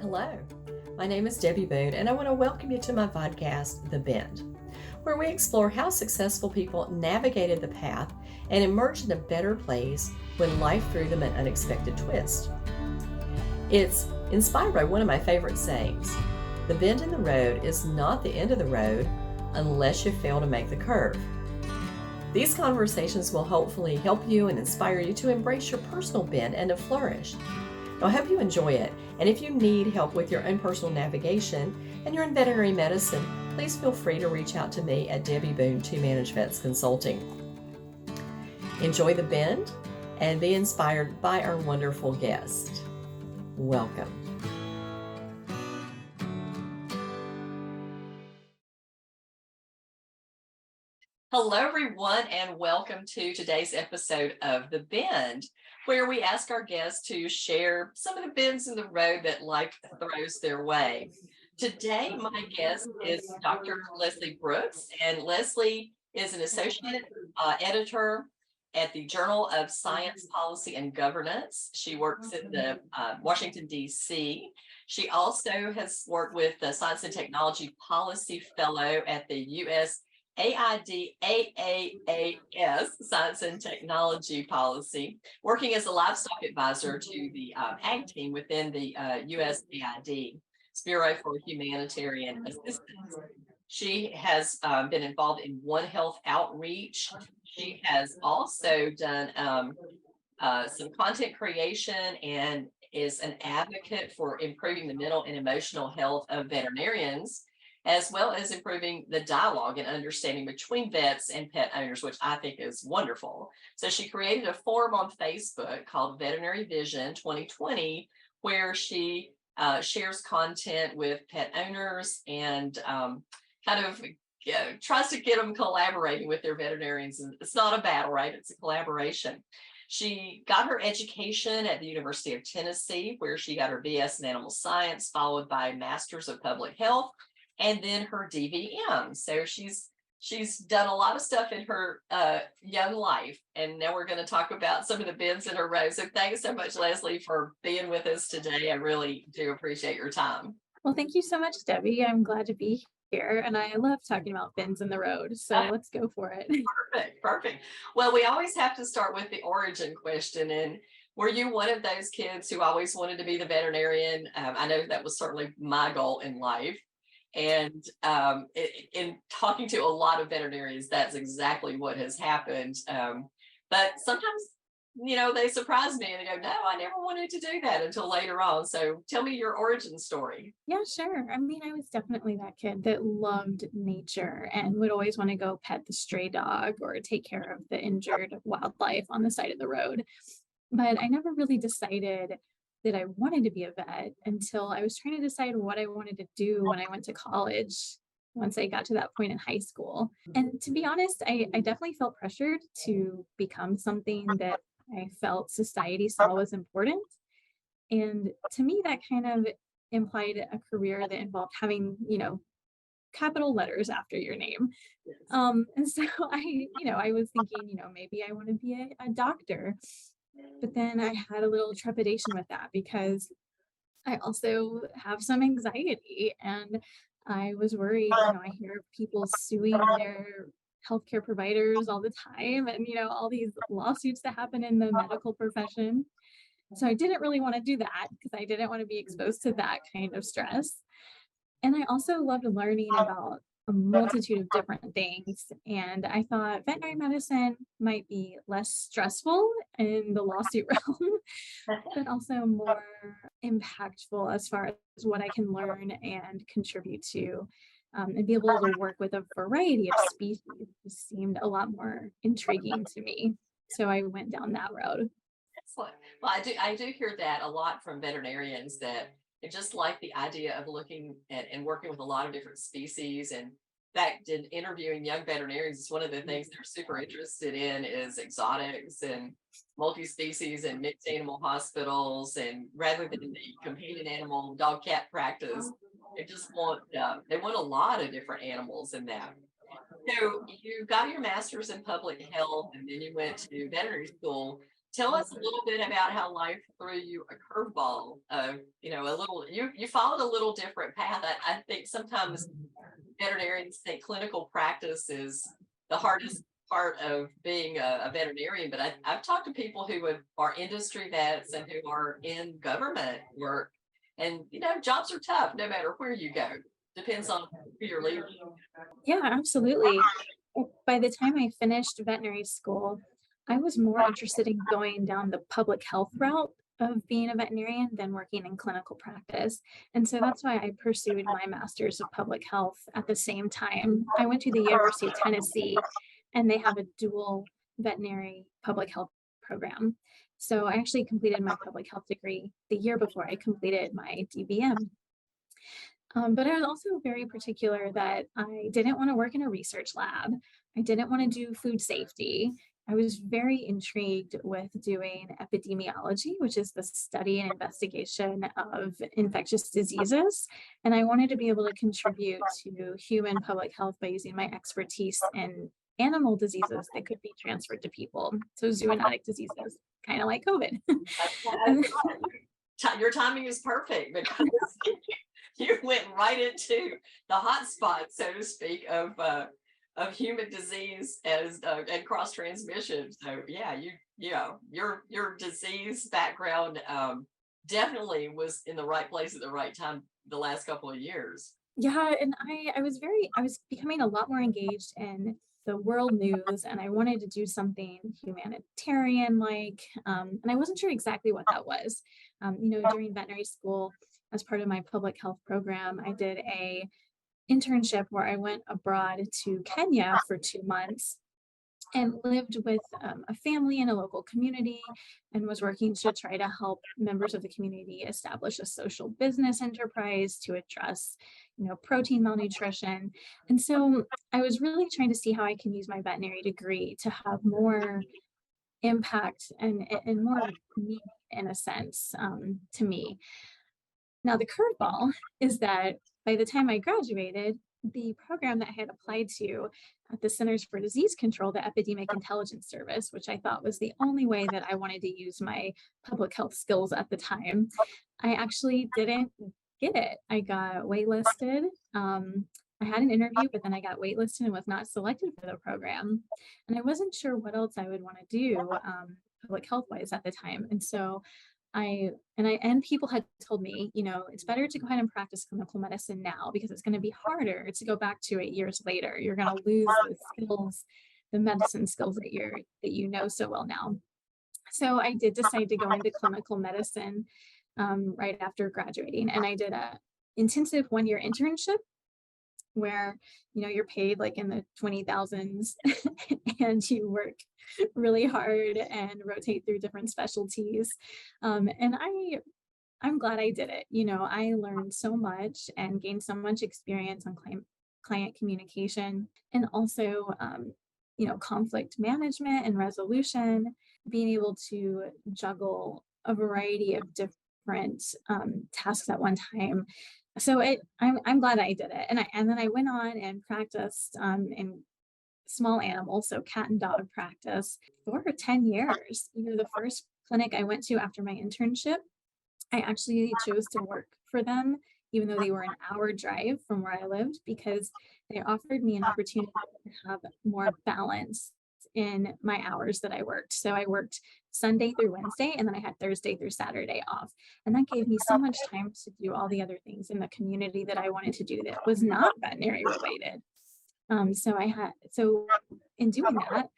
Hello, my name is Debbie Boone, and I want to welcome you to my podcast, The Bend, where we explore how successful people navigated the path and emerged in a better place when life threw them an unexpected twist. It's inspired by one of my favorite sayings: the bend in the road is not the end of the road unless you fail to make the curve. These conversations will hopefully help you and inspire you to embrace your personal bend and to flourish. I hope you enjoy it, and if you need help with your own personal navigation and you're in veterinary medicine, please feel free to reach out to me at Debbie Boone 2 Manage Vets Consulting. Enjoy the bend and be inspired by our wonderful guest. Welcome. Hello, everyone, and welcome to today's episode of The Bend, where we ask our guests to share some of the bends in the road that life throws their way. Today, my guest is Dr. Leslie Brooks, and Leslie is an associate editor at the Journal of Science, Policy, and Governance. She works at the Washington, D.C. She also has worked with the Science and Technology Policy Fellow at the U.S. AIDAAAS, Science and Technology Policy, working as a livestock advisor to the ag team within the USAID, Bureau for Humanitarian Assistance. She has been involved in One Health outreach. She has also done some content creation and is an advocate for improving the mental and emotional health of veterinarians, as well as improving the dialogue and understanding between vets and pet owners, which I think is wonderful. So she created a forum on Facebook called Veterinary Vision 2020, where she shares content with pet owners and tries to get them collaborating with their veterinarians. And it's not a battle, right? It's a collaboration. She got her education at the University of Tennessee, where she got her BS in animal science, followed by a master's of public health, and then her DVM. So she's done a lot of stuff in her young life. And now we're going to talk about some of the bends in her road. So thanks so much, Leslie, for being with us today. I really do appreciate your time. Well, thank you so much, Debbie. I'm glad to be here. And I love talking about bends in the road. So let's go for it. Perfect. Well, we always have to start with the origin question. And were you one of those kids who always wanted to be the veterinarian? I know that was certainly my goal in life. And in talking to a lot of veterinarians, that's exactly what has happened. But sometimes, they surprise me and they go, no, I never wanted to do that until later on. So tell me your origin story. Yeah, sure. I mean, I was definitely that kid that loved nature and would always want to go pet the stray dog or take care of the injured wildlife on the side of the road. But I never really decided that I wanted to be a vet until I was trying to decide what I wanted to do when I went to college, once I got to that point in high school. And to be honest, I definitely felt pressured to become something that I felt society saw was important. And to me, that kind of implied a career that involved having, capital letters after your name. And so I was thinking, maybe I want to be a doctor. But then I had a little trepidation with that because I also have some anxiety and I was worried, I hear people suing their healthcare providers all the time and, all these lawsuits that happen in the medical profession. So I didn't really want to do that because I didn't want to be exposed to that kind of stress. And I also loved learning about a multitude of different things. And I thought veterinary medicine might be less stressful in the lawsuit realm, but also more impactful as far as what I can learn and contribute to, and be able to work with a variety of species. Just seemed a lot more intriguing to me. So I went down that road. Excellent. Well, I do hear that a lot from veterinarians, that they just like the idea of looking at and working with a lot of different species. And in fact, in interviewing young veterinarians, it's one of the things they're super interested in is exotics and multi-species and mixed animal hospitals. And rather than the companion animal dog cat practice, they want a lot of different animals in that. So you got your master's in public health and then you went to veterinary school. Tell us a little bit about how life threw you a curveball. A little you followed a little different path. I think sometimes veterinarians think clinical practice is the hardest part of being a veterinarian, but I've talked to people are industry vets and who are in government work, and jobs are tough no matter where you go. Depends on who you're leading. Yeah, absolutely. By the time I finished veterinary school, I was more interested in going down the public health route of being a veterinarian than working in clinical practice. And so that's why I pursued my master's of public health at the same time. I went to the University of Tennessee, and they have a dual veterinary public health program. So I actually completed my public health degree the year before I completed my DVM. But I was also very particular that I didn't want to work in a research lab. I didn't want to do food safety. I was very intrigued with doing epidemiology, which is the study and investigation of infectious diseases. And I wanted to be able to contribute to human public health by using my expertise in animal diseases that could be transferred to people. So zoonotic diseases, kind of like COVID. And Your timing is perfect because you went right into the hot spot, so to speak, of human disease as and cross transmission. So yeah, your disease background definitely was in the right place at the right time the last couple of years. yeah, and I was becoming a lot more engaged in the world news, and I wanted to do something humanitarian like, and I wasn't sure exactly what that was. During veterinary school, as part of my public health program, I did a internship where I went abroad to Kenya for 2 months and lived with a family in a local community and was working to try to help members of the community establish a social business enterprise to address protein malnutrition. And so I was really trying to see how I can use my veterinary degree to have more impact and more meaning in a sense, to me. Now, the curveball is that by the time I graduated, the program that I had applied to at the Centers for Disease Control, the Epidemic Intelligence Service, which I thought was the only way that I wanted to use my public health skills at the time, I actually didn't get it. I got waitlisted. I had an interview, but then I got waitlisted and was not selected for the program. And I wasn't sure what else I would want to do, public health wise at the time. And so and people had told me, it's better to go ahead and practice clinical medicine now because it's going to be harder to go back to it years later. You're going to lose the skills, the medicine skills that you know so well now. So I did decide to go into clinical medicine right after graduating, and I did a intensive 1 year internship where you're paid like in the 20,000s and you work really hard and rotate through different specialties. And I'm glad I did it. I learned so much and gained so much experience on client communication, and also conflict management and resolution, being able to juggle a variety of different tasks at one time. So I'm glad I did it. And then I went on and practiced in small animals, so cat and dog practice for 10 years. The first clinic I went to after my internship, I actually chose to work for them, even though they were an hour drive from where I lived, because they offered me an opportunity to have more balance in my hours that I worked. So I worked Sunday through Wednesday, and then I had Thursday through Saturday off. And that gave me so much time to do all the other things in the community that I wanted to do that was not veterinary related. So in doing that,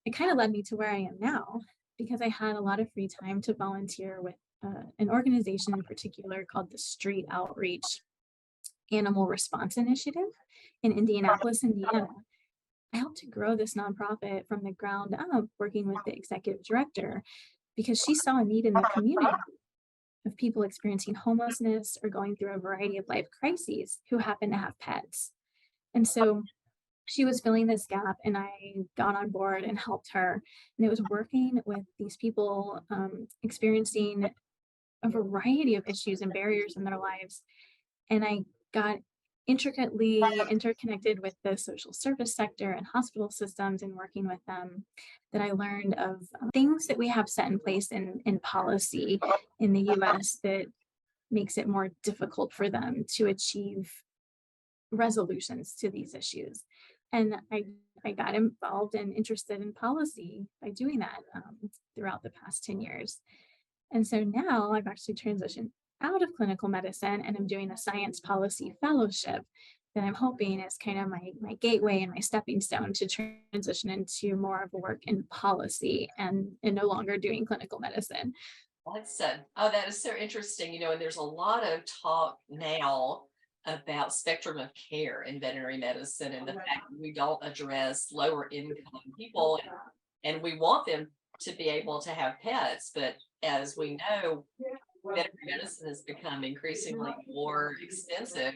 it kind of led me to where I am now, because I had a lot of free time to volunteer with an organization in particular called the Street Outreach Animal Response Initiative in Indianapolis, Indiana. I helped to grow this nonprofit from the ground up, working with the executive director, because she saw a need in the community of people experiencing homelessness or going through a variety of life crises who happen to have pets. And so she was filling this gap, and I got on board and helped her. And it was working with these people experiencing a variety of issues and barriers in their lives. And I got intricately interconnected with the social service sector and hospital systems and working with them, that I learned of things that we have set in place in policy in the US that makes it more difficult for them to achieve resolutions to these issues. And I got involved and interested in policy by doing that throughout the past 10 years. And so now I've actually transitioned out of clinical medicine and I'm doing a science policy fellowship that I'm hoping is kind of my gateway and my stepping stone to transition into more of a work in policy and no longer doing clinical medicine. That's oh, that is so interesting. And there's a lot of talk now about spectrum of care in veterinary medicine and the fact that we don't address lower income people, and we want them to be able to have pets. But as we know, veterinary medicine has become increasingly more expensive.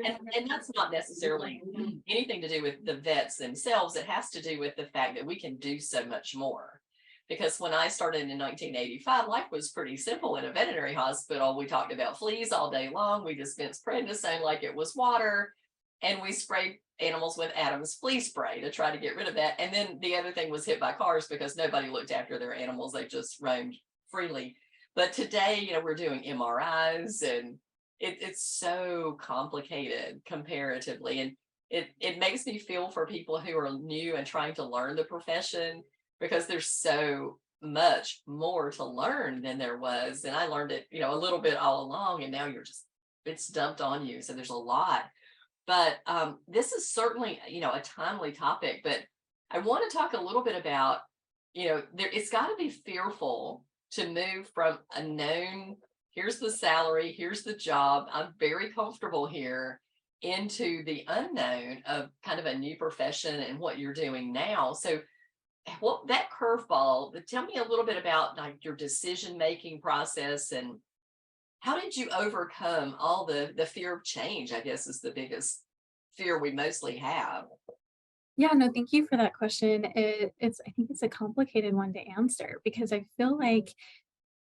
And that's not necessarily anything to do with the vets themselves. It has to do with the fact that we can do so much more. Because when I started in 1985, life was pretty simple in a veterinary hospital. We talked about fleas all day long. We dispensed prednisone like it was water, and we sprayed animals with Adam's flea spray to try to get rid of that. And then the other thing was hit by cars because nobody looked after their animals. They just roamed freely. But today, we're doing MRIs, and it's so complicated comparatively. And it makes me feel for people who are new and trying to learn the profession, because there's so much more to learn than there was. And I learned it, a little bit all along, and now it's dumped on you. So there's a lot. But this is certainly, a timely topic. But I want to talk a little bit about, it's got to be fearful to move from a known, here's the salary, here's the job, I'm very comfortable here, into the unknown of kind of a new profession and what you're doing now. So well, that curveball, tell me a little bit about like your decision making process, and how did you overcome all the fear of change, I guess is the biggest fear we mostly have. Yeah, no, thank you for that question. I think it's a complicated one to answer because I feel like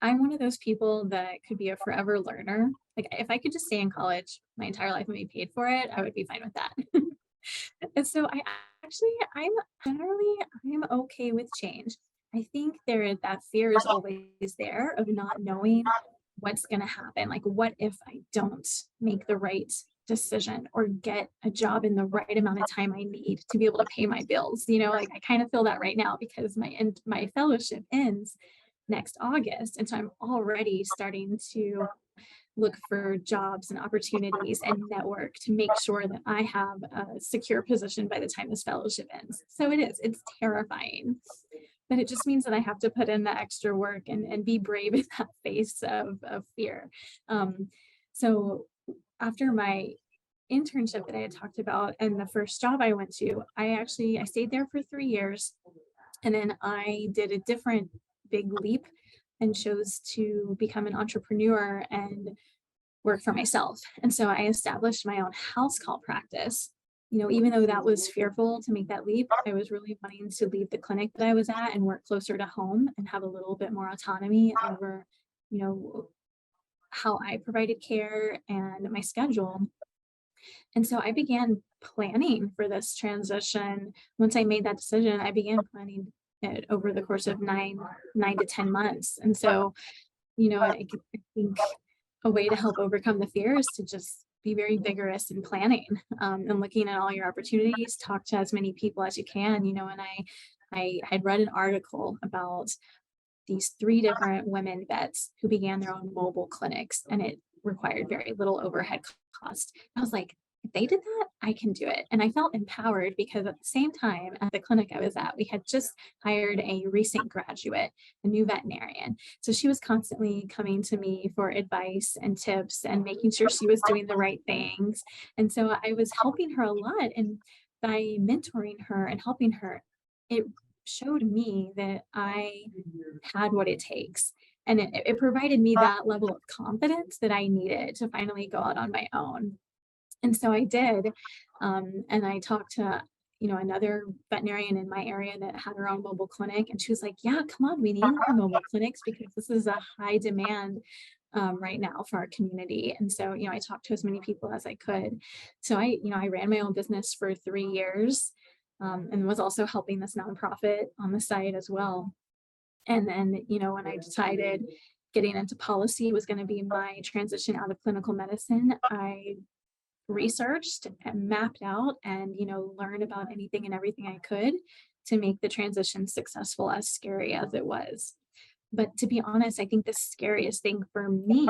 I'm one of those people that could be a forever learner. Like if I could just stay in college my entire life and be paid for it, I would be fine with that. And so I'm generally I'm okay with change. I think that fear is always there of not knowing what's going to happen. Like what if I don't make the right decision or get a job in the right amount of time I need to be able to pay my bills? Like I kind of feel that right now because my fellowship ends next August. And so I'm already starting to look for jobs and opportunities and network to make sure that I have a secure position by the time this fellowship ends. So it's terrifying, but it just means that I have to put in the extra work and be brave in that face of fear. Um, so after my internship that I had talked about and the first job I went to, I stayed there for 3 years and then I did a different big leap and chose to become an entrepreneur and work for myself. And so I established my own house call practice. Even though that was fearful to make that leap, I was really wanting to leave the clinic that I was at and work closer to home and have a little bit more autonomy over, you know, how I provided care and my schedule. And so I began planning for this transition. Once I made that decision, I began planning it over the course of nine to 10 months. And so, I think a way to help overcome the fear is to just be very vigorous in planning and looking at all your opportunities, talk to as many people as you can, and I had read an article about these three different women vets who began their own mobile clinics and it required very little overhead cost. I was like, if they did that, I can do it. And I felt empowered because at the same time at the clinic I was at, we had just hired a recent graduate, a new veterinarian. So she was constantly coming to me for advice and tips and making sure she was doing the right things. And so I was helping her a lot. And by mentoring her and helping her, it showed me that I had what it takes. And it provided me that level of confidence that I needed to finally go out on my own. And so I did. And I talked to, another veterinarian in my area that had her own mobile clinic. And she was like, yeah, come on, we need more mobile clinics because this is a high demand right now for our community. And so, I talked to as many people as I could. So I ran my own business for 3 years, and was also helping this nonprofit on the side as well. And then, when I decided getting into policy was going to be my transition out of clinical medicine, I researched and mapped out and, learned about anything and everything I could to make the transition successful, as scary as it was. But to be honest, I think the scariest thing for me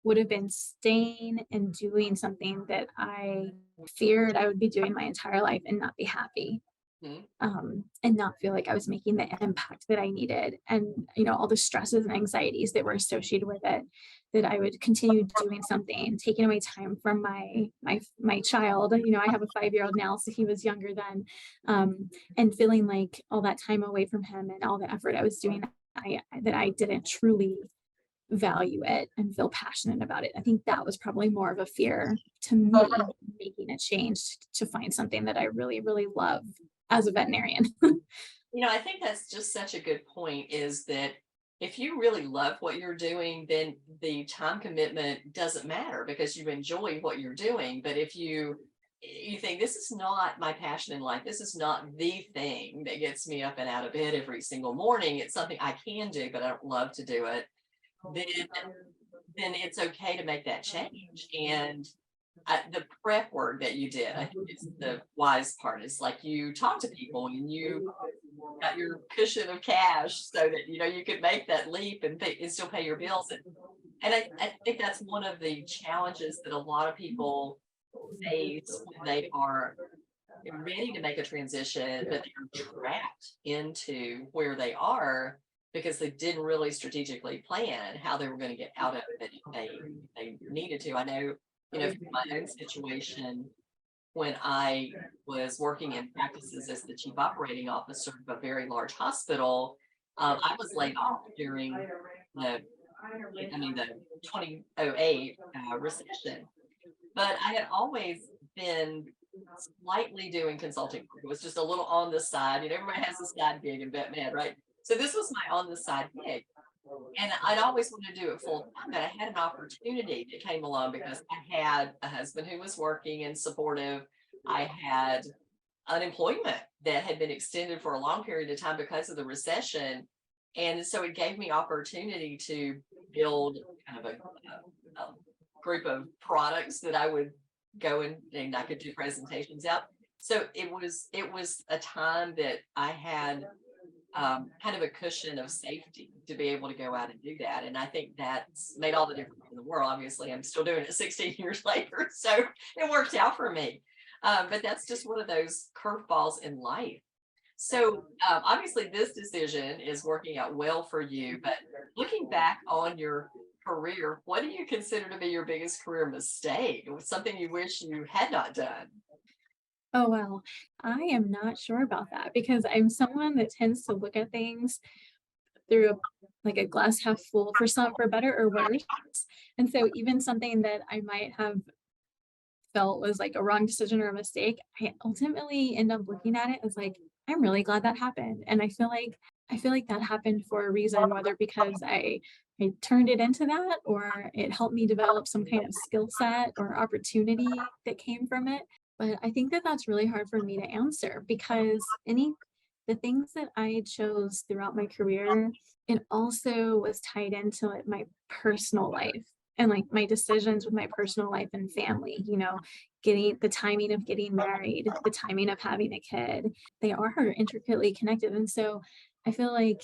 would have been staying and doing something that I feared I would be doing my entire life and not be happy, Mhm. and not feel like I was making the impact that I needed. And, all the stresses and anxieties that were associated with it, that I would continue doing something, taking away time from my child. I have a 5-year-old now, so he was younger then. And feeling like all that time away from him and all the effort I was doing, that I didn't truly value it and feel passionate about it. I think that was probably more of a fear to me, making a change to find something that I really, really love as a veterinarian. I think that's just such a good point is that if you really love what you're doing, then the time commitment doesn't matter because you enjoy what you're doing. But if you think this is not my passion in life, this is not the thing that gets me up and out of bed every single morning, it's something I can do, but I don't love to do it, then it's okay to make that change. And the prep work that you did, I think is the wise part. Is like you talk to people and you got your cushion of cash so that you could make that leap and and still pay your bills. And I think that's one of the challenges that a lot of people face when they are ready to make a transition, but they're trapped into where they are because they didn't really strategically plan how they were going to get out of it if they needed to. I know, from my own situation, when I was working in practices as the chief operating officer of a very large hospital, I was laid off during the, the 2008 recession. But I had always been slightly doing consulting work. It was just a little on the side. Everybody has a side gig in vet med, right? So this was my on the side gig. And I'd always wanted to do it full time, but I had an opportunity that came along because I had a husband who was working and supportive. I had unemployment that had been extended for a long period of time because of the recession. And so it gave me opportunity to build kind of a group of products that I would go and I could do presentations out. So it was a time that I had kind of a cushion of safety to be able to go out and do that. And I think that's made all the difference in the world. Obviously, I'm still doing it 16 years later, so it worked out for me. But that's just one of those curveballs in life. So obviously, this decision is working out well for you. But looking back on your career, what do you consider to be your biggest career mistake? Or something you wish you had not done? Oh, well, I am not sure about that because I'm someone that tends to look at things through like a glass half full, for better or worse. And so even something that I might have felt was like a wrong decision or a mistake, I ultimately end up looking at it as like, I'm really glad that happened. And I feel like that happened for a reason, whether because I turned it into that or it helped me develop some kind of skill set or opportunity that came from it. But I think that that's really hard for me to answer because the things that I chose throughout my career, it also was tied into like my personal life and like my decisions with my personal life and family, getting the timing of getting married, the timing of having a kid. They are intricately connected. And so I feel like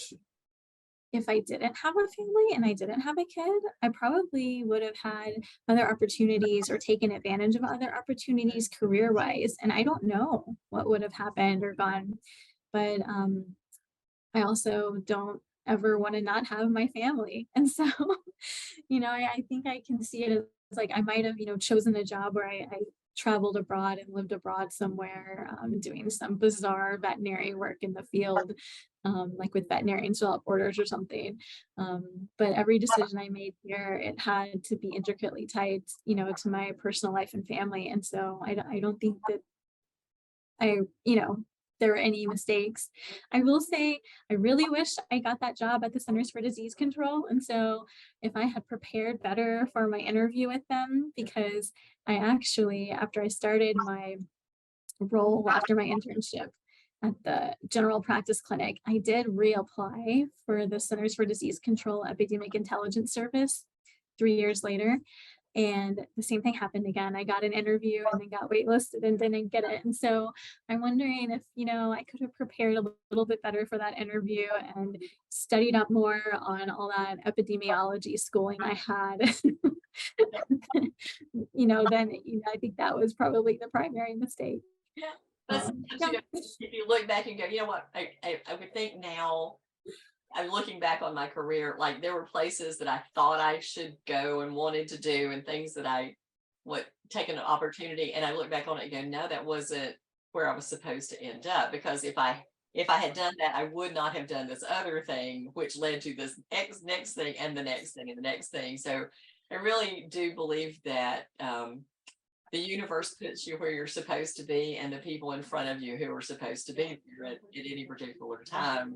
if I didn't have a family and I didn't have a kid, I probably would have had other opportunities or taken advantage of other opportunities career wise. And I don't know what would have happened or gone. But I also don't ever want to not have my family. And so, I think I can see it as like I might have, chosen a job where I traveled abroad and lived abroad somewhere, doing some bizarre veterinary work in the field, like with veterinarians without borders or something. But every decision I made here, it had to be intricately tied, to my personal life and family. And so I don't think that I, you know, there were any mistakes. I will say I really wish I got that job at the Centers for Disease Control. And so if I had prepared better for my interview with them, because I actually, after I started my role after my internship at the general practice clinic, I did reapply for the Centers for Disease Control Epidemic Intelligence Service 3 years later. And the same thing happened again. I got an interview and then got waitlisted and didn't get it. And so I'm wondering if, I could have prepared a little bit better for that interview and studied up more on all that epidemiology schooling I had. Then I think that was probably the primary mistake. Yeah. But sometimes, Yeah. if you look back and go, you know what, I would think now, I'm looking back on my career, like there were places that I thought I should go and wanted to do and things that I would take an opportunity. And I look back on it and go, no, that wasn't where I was supposed to end up. Because if I had done that, I would not have done this other thing, which led to this next thing and the next thing and the next thing. So I really do believe that the universe puts you where you're supposed to be, and the people in front of you who are supposed to be there at any particular time.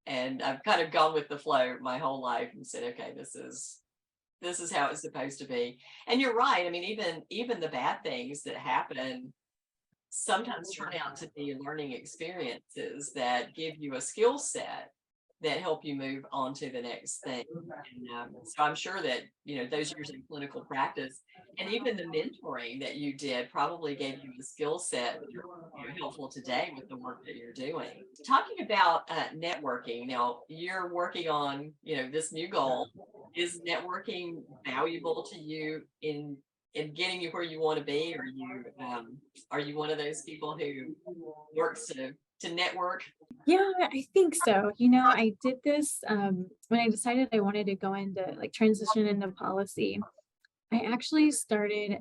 And I've kind of gone with the flow my whole life and said, okay, this is how it's supposed to be. And you're right. I mean, even the bad things that happen sometimes turn out to be learning experiences that give you a skill set that help you move on to the next thing. And so I'm sure that, those years in clinical practice and even the mentoring that you did probably gave you a skill set that are helpful today with the work that you're doing. Talking about networking, now you're working on, this new goal. Is networking valuable to you in getting you where you want to be? Are you one of those people who works to network? Yeah, I think so. I did this when I decided I wanted to go into like transition into policy. I actually started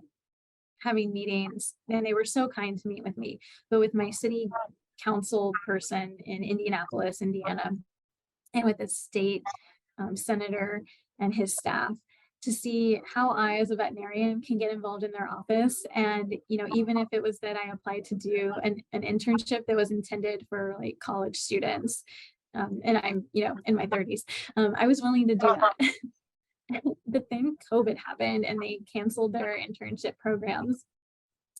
having meetings, and they were so kind to meet with me, but with my city council person in Indianapolis, Indiana, and with the state senator and his staff, to see how I, as a veterinarian, can get involved in their office. And, even if it was that I applied to do an internship that was intended for like college students, and I'm, in my 30s, I was willing to do that. But then COVID happened and they canceled their internship programs.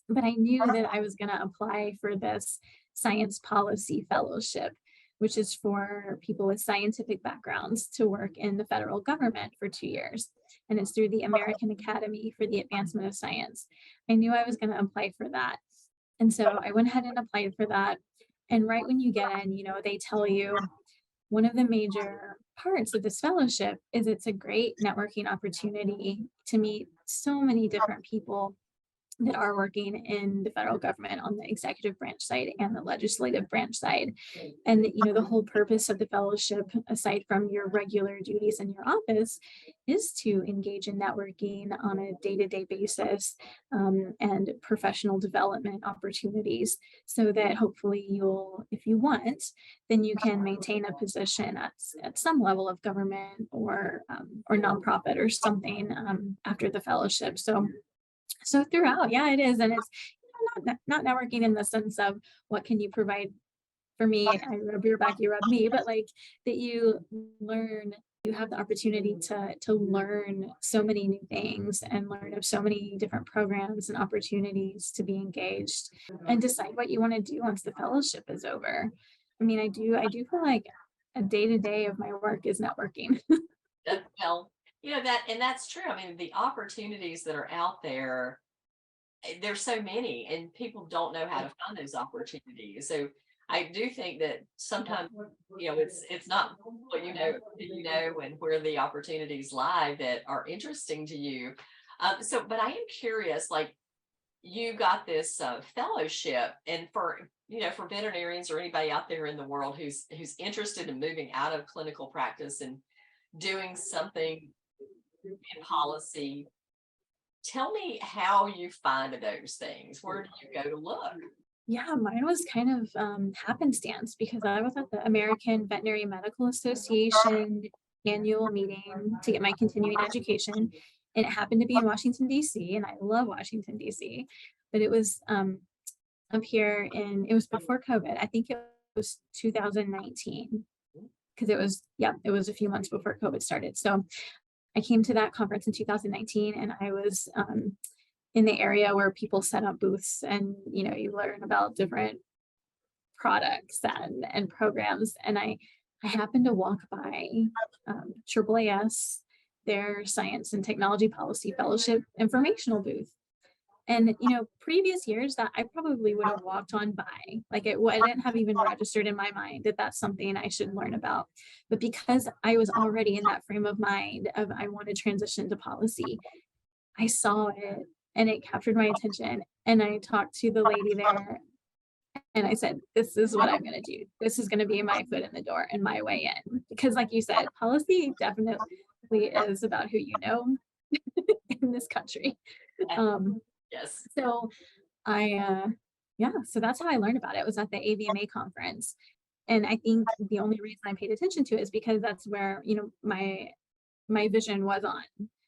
But I knew that I was going to apply for this science policy fellowship, which is for people with scientific backgrounds to work in the federal government for 2 years. And it's through the American Academy for the Advancement of Science. I knew I was going to apply for that. And so I went ahead and applied for that. And right when you get in, they tell you one of the major parts of this fellowship is it's a great networking opportunity to meet so many different people that are working in the federal government on the executive branch side and the legislative branch side. And the whole purpose of the fellowship, aside from your regular duties in your office, is to engage in networking on a day-to-day basis, and professional development opportunities, so that hopefully you'll, if you want, then you can maintain a position at some level of government or nonprofit or something after the fellowship. So throughout, yeah, it is. And it's not networking in the sense of what can you provide for me? I rub your back, you rub me, but like that you learn, you have the opportunity to learn so many new things and learn of so many different programs and opportunities to be engaged and decide what you want to do once the fellowship is over. I mean, I do feel like a day-to-day of my work is networking. Well, that's true. I mean, the opportunities that are out there, there's so many, and people don't know how to find those opportunities. So I do think that sometimes, it's not what and where the opportunities lie that are interesting to you. But I am curious, like you got this fellowship, and for veterinarians or anybody out there in the world who's interested in moving out of clinical practice and doing something in policy, tell me how you find those things. Where do you go to look? Yeah, mine was kind of happenstance because I was at the American Veterinary Medical Association annual meeting to get my continuing education. And it happened to be in Washington, D.C., and I love Washington, D.C., but it was up here it was before COVID. I think it was 2019 because it was a few months before COVID started. So I came to that conference in 2019 and I was in the area where people set up booths and, you learn about different products and programs. And I happened to walk by AAAS, their Science and Technology Policy Fellowship informational booth. And previous years that I probably would have walked on by, like it wouldn't have even registered in my mind that that's something I should learn about. But because I was already in that frame of mind of I want to transition to policy, I saw it and it captured my attention. And I talked to the lady there and I said, this is what I'm going to do. This is going to be my foot in the door and my way in. Because, like you said, policy definitely is about who you know in this country. Um, Yes. so yeah, so that's how I learned about it, was at the AVMA conference. And I think the only reason I paid attention to it is because that's where, my vision was on.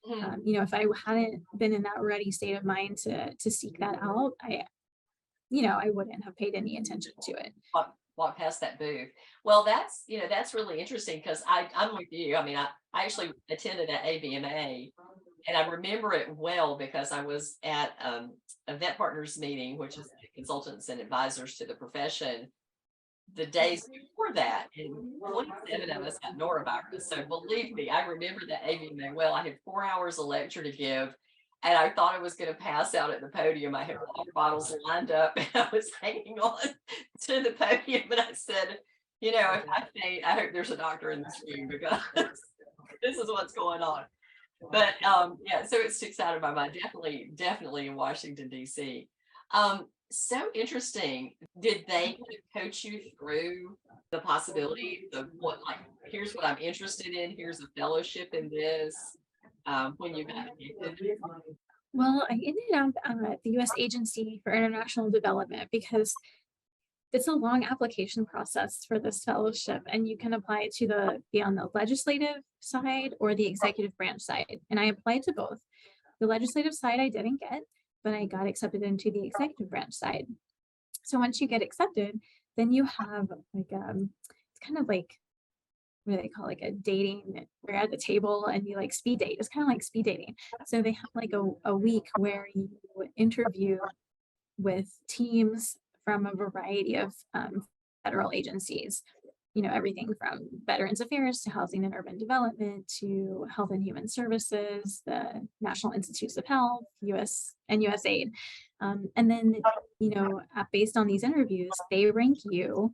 Mhm. If I hadn't been in that ready state of mind to seek that out, I wouldn't have paid any attention to it. Walk past that booth. Well, that's really interesting because I'm with you. I mean, I actually attended at ABMA and I remember it well because I was at a vet partners meeting, which is consultants and advisors to the profession, the days before that, and 27 of us got norovirus. So believe me, I remember that AVMA well. I had 4 hours of lecture to give, and I thought I was going to pass out at the podium. I had water bottles lined up, and I was hanging on to the podium. And I said, if I faint, I hope there's a doctor in this room because this is what's going on. But yeah, so it sticks out in my mind. Definitely in Washington D.C. So interesting. Did they kind of coach you through the possibility of what, like, here's what I'm interested in, here's a fellowship in this, when you got connected? Well, I ended up at the U.S. Agency for International Development because it's a long application process for this fellowship, and you can apply it to be on the legislative side or the executive branch side. And I applied to both. The legislative side I didn't get, but I got accepted into the executive branch side. So once you get accepted, then you have like it's kind of like, what do they call, like a dating, we're at the table and you like speed date. It's kind of like speed dating. So they have like a week where you interview with teams from a variety of federal agencies, everything from Veterans Affairs to Housing and Urban Development to Health and Human Services, the National Institutes of Health, US and USAID. And then, based on these interviews, they rank you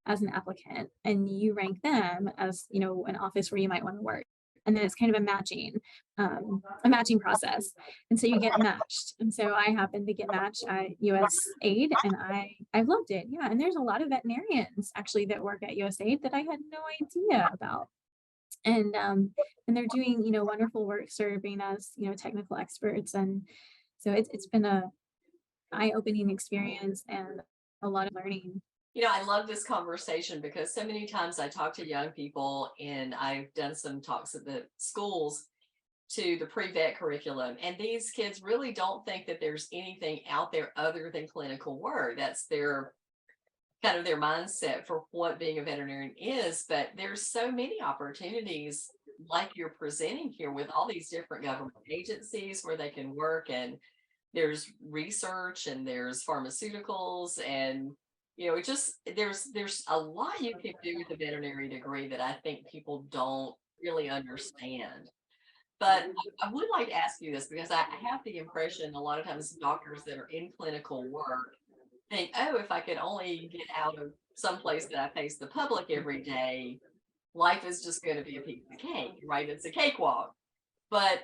as an applicant and you rank them as, an office where you might want to work. And then it's kind of a matching process. And so you get matched. And so I happened to get matched at USAID and I've loved it. Yeah. And there's a lot of veterinarians actually that work at USAID that I had no idea about. And they're doing, wonderful work serving as, technical experts. And so it's been a eye-opening experience and a lot of learning. I love this conversation because so many times I talk to young people and I've done some talks at the schools to the pre-vet curriculum. And these kids really don't think that there's anything out there other than clinical work. That's their kind of their mindset for what being a veterinarian is. But there's so many opportunities like you're presenting here with all these different government agencies where they can work, and there's research and there's pharmaceuticals, and it just there's a lot you can do with a veterinary degree that I think people don't really understand. But I would like to ask you this because I have the impression a lot of times doctors that are in clinical work think, oh, if I could only get out of some place that I face the public every day, life is just going to be a piece of cake, right? It's a cakewalk. But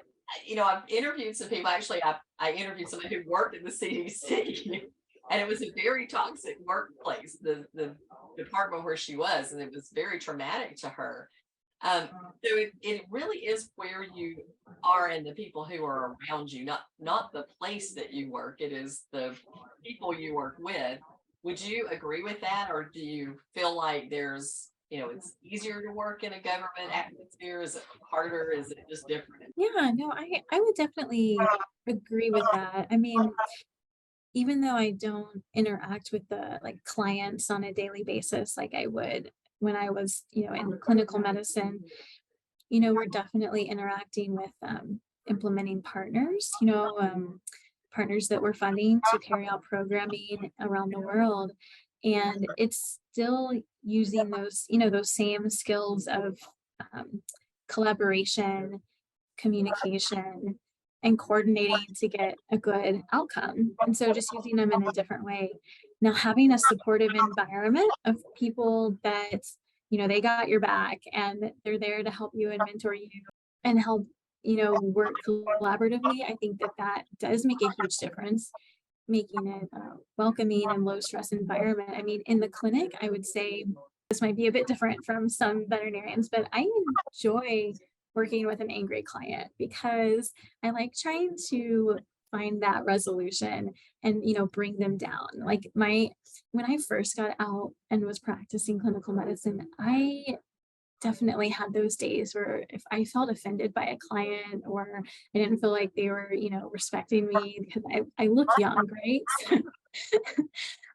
I've interviewed some people. Actually, I interviewed somebody who worked in the CDC, and it was a very toxic workplace, the department where she was, and it was very traumatic to her. So it really is where you are and the people who are around you, not the place that you work. It is the people you work with. Would you agree with that, or do you feel like it's easier to work in a government atmosphere? Is it harder? Is it just different? Yeah, no, I would definitely agree with that. I mean, even though I don't interact with the like clients on a daily basis like I would when I was, in clinical medicine, we're definitely interacting with implementing partners, partners that we're funding to carry out programming around the world. And it's still using those, those same skills of um, collaboration, communication, and coordinating to get a good outcome. And so just using them in a different way. Now, having a supportive environment of people that, they got your back and they're there to help you and mentor you and help, work collaboratively. I think that that does make a huge difference, making it a welcoming and low stress environment. I mean, in the clinic, I would say this might be a bit different from some veterinarians, but I enjoy working with an angry client because I like trying to find that resolution and bring them down. Like my when I first got out and was practicing clinical medicine, I definitely had those days where if I felt offended by a client or I didn't feel like they were, respecting me because I look young, right?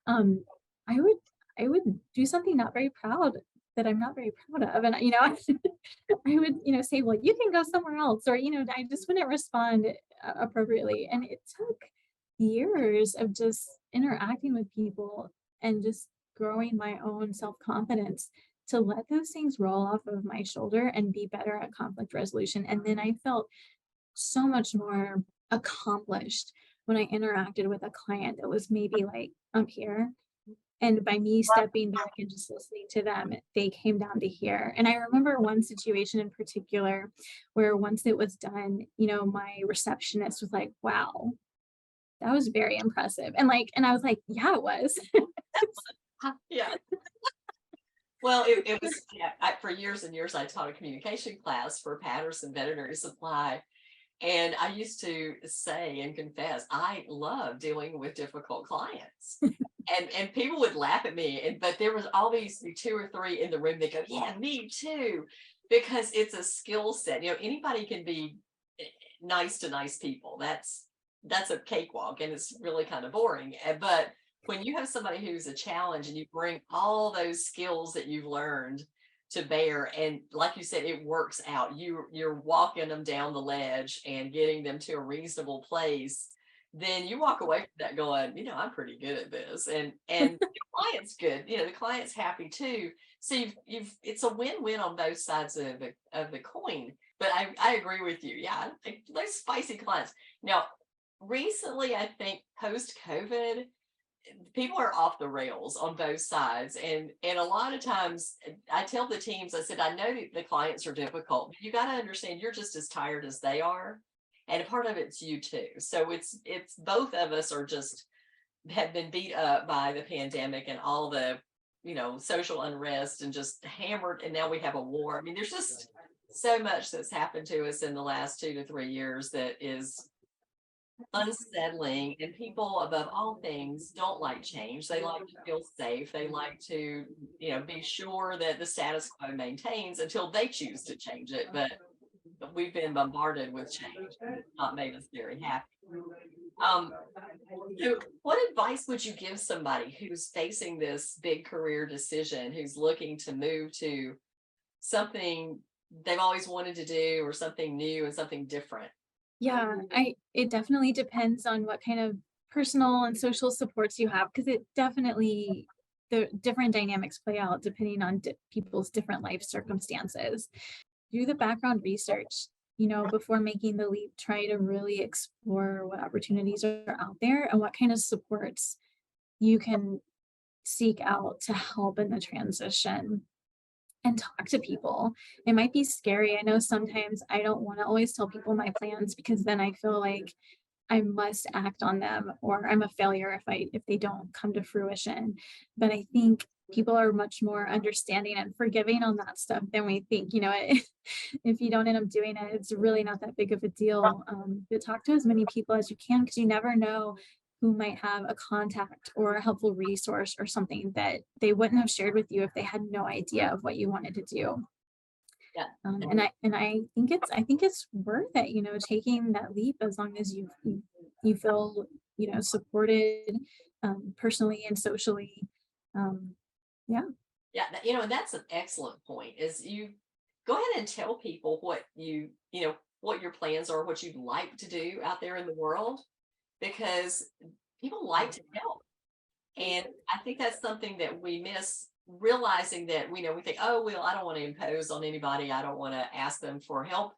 um, I would I would do something not very proud that I'm not very proud of. And I would, say, well, you can go somewhere else, or, I just wouldn't respond appropriately. And it took years of just interacting with people and just growing my own self-confidence to let those things roll off of my shoulder and be better at conflict resolution. And then I felt so much more accomplished when I interacted with a client that was maybe like up here. And by me stepping back and just listening to them, they came down to here. And I remember one situation in particular where once it was done, my receptionist was like, wow, that was very impressive. And I was like, yeah, it was. Yeah. Well, it was, yeah, for years and years, I taught a communication class for Patterson Veterinary Supply. And I used to say and confess, I love dealing with difficult clients. And people would laugh at me. But there was always two or three in the room that go, yeah, me too. Because it's a skill set. Anybody can be nice to nice people. That's a cakewalk and it's really kind of boring. But when you have somebody who's a challenge and you bring all those skills that you've learned to bear, and like you said, it works out, you're walking them down the ledge and getting them to a reasonable place, then you walk away from that going, I'm pretty good at this, and the client's good, the client's happy too. So you've it's a win-win on both sides of the coin. But I agree with you. Yeah, those spicy clients. Now, recently, I think post COVID, people are off the rails on both sides, and a lot of times I tell the teams, I said, I know that the clients are difficult, but you got to understand you're just as tired as they are, and a part of it's you too. So it's both of us are just have been beat up by the pandemic and all the social unrest and just hammered, and now we have a war. I mean, there's just so much that's happened to us in the last 2 to 3 years that is unsettling, and people above all things don't like change. They like to feel safe. They like to be sure that the status quo maintains until they choose to change it. But we've been bombarded with change, and it's not made us very happy. um so what advice would you give somebody who's facing this big career decision, who's looking to move to something they've always wanted to do, or something new and something different? Yeah, it definitely depends on what kind of personal and social supports you have because it definitely the different dynamics play out depending on people's different life circumstances. Do the background research, before making the leap. Try to really explore what opportunities are out there and what kind of supports you can seek out to help in the transition and talk to people. It might be scary. I know sometimes I don't want to always tell people my plans because then I feel like I must act on them or I'm a failure if they don't come to fruition. But I think people are much more understanding and forgiving on that stuff than we think. If you don't end up doing it, it's really not that big of a deal. But talk to as many people as you can because you never know who might have a contact or a helpful resource or something that they wouldn't have shared with you if they had no idea of what you wanted to do. Yeah. And I think it's worth it, taking that leap as long as you feel supported personally and socially. Yeah. Yeah, and that's an excellent point. Is you go ahead and tell people what what your plans are, what you'd like to do out there in the world, because people like to help. And I think that's something that we miss, realizing that we think, oh, well, I don't want to impose on anybody. I don't want to ask them for help.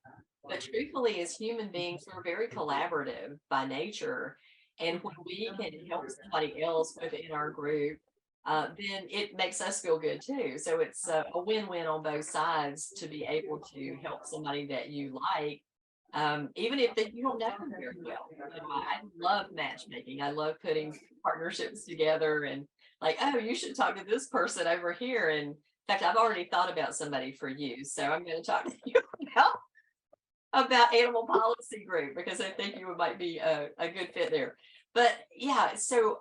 But truthfully, as human beings, we're very collaborative by nature. And when we can help somebody else within our group, then it makes us feel good too. So it's a win-win on both sides to be able to help somebody that you like, even if you don't know them very well. I love matchmaking. I love putting partnerships together and like, oh, you should talk to this person over here. And in fact, I've already thought about somebody for you. So I'm going to talk to you about animal policy group because I think you might be a good fit there. But yeah, so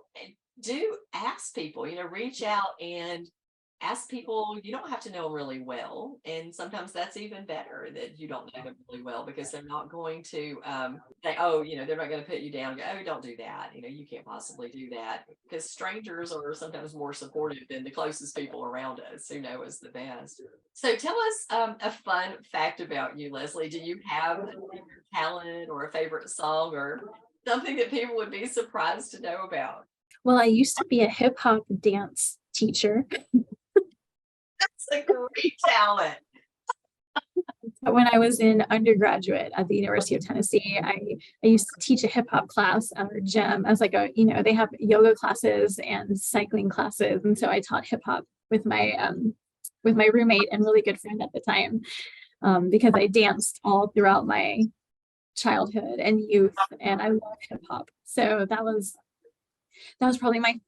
do ask people, reach out and ask people. You don't have to know them really well. And sometimes that's even better that you don't know them really well because they're not going to say, oh, they're not going to put you down and go, oh, don't do that. You can't possibly do that because strangers are sometimes more supportive than the closest people around us who know us the best. So tell us a fun fact about you, Leslie. Do you have a favorite talent or a favorite song or something that people would be surprised to know about? Well, I used to be a hip hop dance teacher. That's a great talent. When I was in undergraduate at the University of Tennessee, I used to teach a hip hop class at our gym as like they have yoga classes and cycling classes. And so I taught hip hop with my roommate and really good friend at the time, because I danced all throughout my childhood and youth, and I love hip hop. So that was probably my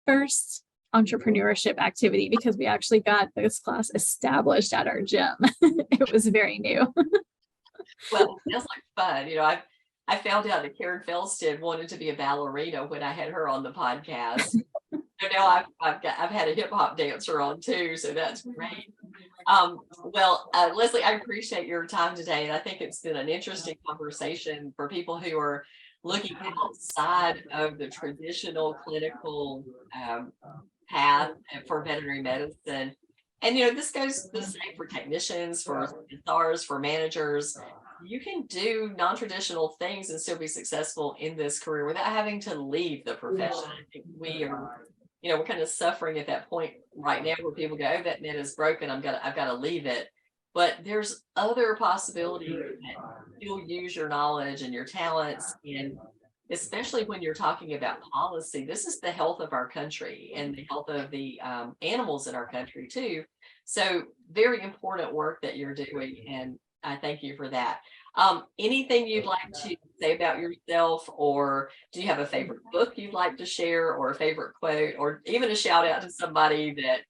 first entrepreneurship activity because we actually got this class established at our gym. It was very new. Well, it sounds like fun. I found out that Karen Felsted wanted to be a ballerina when I had her on the podcast. So now I've had a hip hop dancer on too, so that's great. Well, Leslie, I appreciate your time today, and I think it's been an interesting conversation for people who are looking outside of the traditional clinical path for veterinary medicine. And this goes the same for technicians, for SRs, for managers. You can do non-traditional things and still be successful in this career without having to leave the profession. I think we're kind of suffering at that point right now where people go, oh, that net is broken. I've got to leave it. But there's other possibilities that you'll use your knowledge and your talents, and especially when you're talking about policy, this is the health of our country and the health of the animals in our country too. So very important work that you're doing, and I thank you for that. Anything you'd like to say about yourself, or do you have a favorite book you'd like to share, or a favorite quote, or even a shout out to somebody that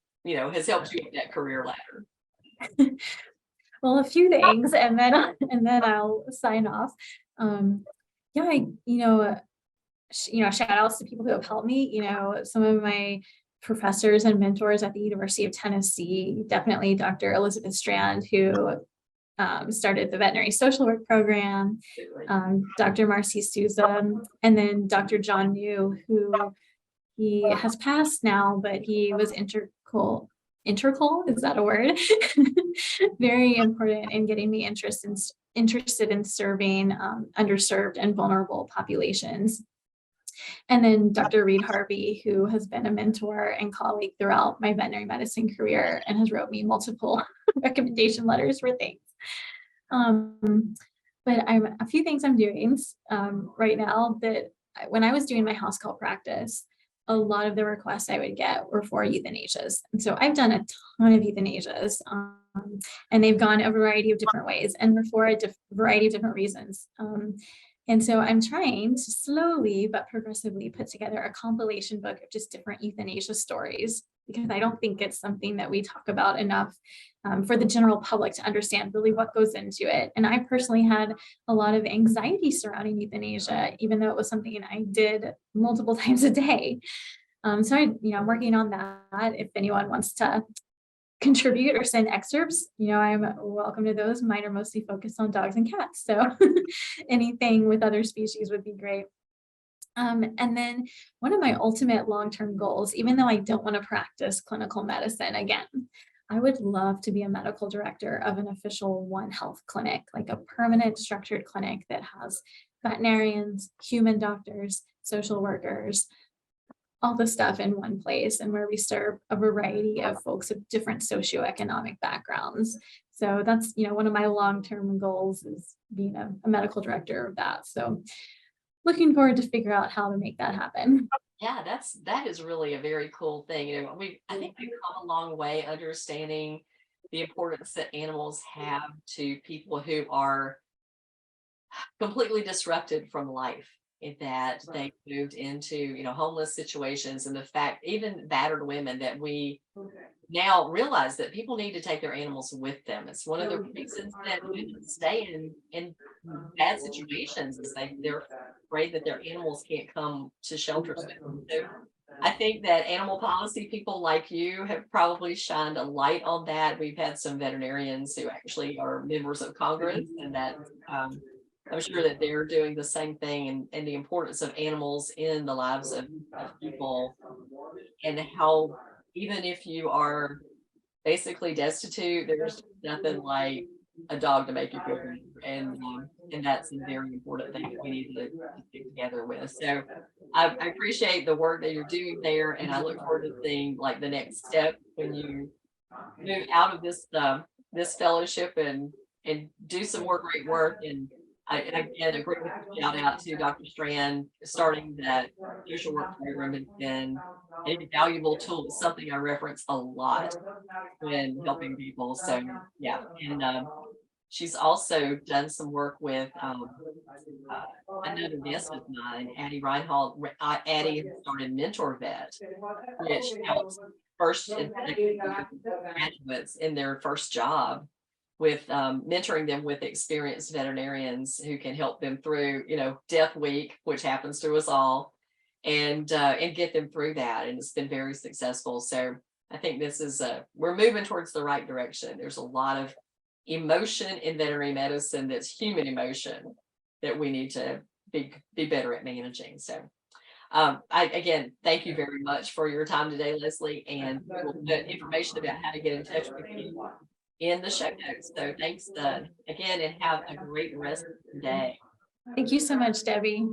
has helped you with that career ladder? Well, a few things, and then I'll sign off. Yeah, shout outs to people who have helped me. Some of my professors and mentors at the University of Tennessee, definitely Dr. Elizabeth Strand, who started the veterinary social work program, Dr. Marcy Souza, and then Dr. John New, who he has passed now, but he was integral, is that a word? Very important in getting me interested in serving underserved and vulnerable populations. And then Dr. Reed Harvey, who has been a mentor and colleague throughout my veterinary medicine career and has wrote me multiple recommendation letters for things. But a few things I'm doing right now that when I was doing my house call practice, a lot of the requests I would get were for euthanasias. And so I've done a ton of euthanasias, and they've gone a variety of different ways and were for a variety of different reasons. And so I'm trying to slowly but progressively put together a compilation book of just different euthanasia stories, because I don't think it's something that we talk about enough for the general public to understand really what goes into it. And I personally had a lot of anxiety surrounding euthanasia, even though it was something I did multiple times a day. So I'm working on that. If anyone wants to contribute or send excerpts, I'm welcome to those. Mine are mostly focused on dogs and cats, so anything with other species would be great. And then one of my ultimate long-term goals, even though I don't want to practice clinical medicine again, I would love to be a medical director of an official One Health clinic, like a permanent structured clinic that has veterinarians, human doctors, social workers, all the stuff in one place, and where we serve a variety of folks of different socioeconomic backgrounds. So that's, one of my long-term goals is being a medical director of that. So looking forward to figure out how to make that happen. Yeah, that is really a very cool thing. I think we've come a long way understanding the importance that animals have to people who are completely disrupted from life, in that they moved into, homeless situations, and the fact even battered women, that we now realize that people need to take their animals with them. It's one of the reasons that women stay in bad situations, is they're afraid that their animals can't come to shelters with them. So I think that animal policy people like you have probably shined a light on that. We've had some veterinarians who actually are members of Congress, and that I'm sure that they're doing the same thing, and the importance of animals in the lives of people, and how even if you are basically destitute, there's nothing like a dog to make you feel better, and that's a very important thing that we need to stick together with. So I appreciate the work that you're doing there, and I look forward to seeing like the next step when you move out of this fellowship and do some more great work. And I again agree with the shout out to Dr. Strand. Starting that social work program has been an invaluable tool. It's something I reference a lot when helping people. So yeah, and she's also done some work with another guest of mine, Addie Reinhold. Addie has started Mentor Vet, which helps first and second year graduates in their first job with mentoring them with experienced veterinarians who can help them through, death week, which happens to us all, and get them through that. And it's been very successful. So I think this is we're moving towards the right direction. There's a lot of emotion in veterinary medicine that's human emotion that we need to be better at managing. So I again thank you very much for your time today, Leslie, and we'll put information about how to get in touch with you in the show notes. So thanks again, and have a great rest of the day. Thank you so much, Debbie.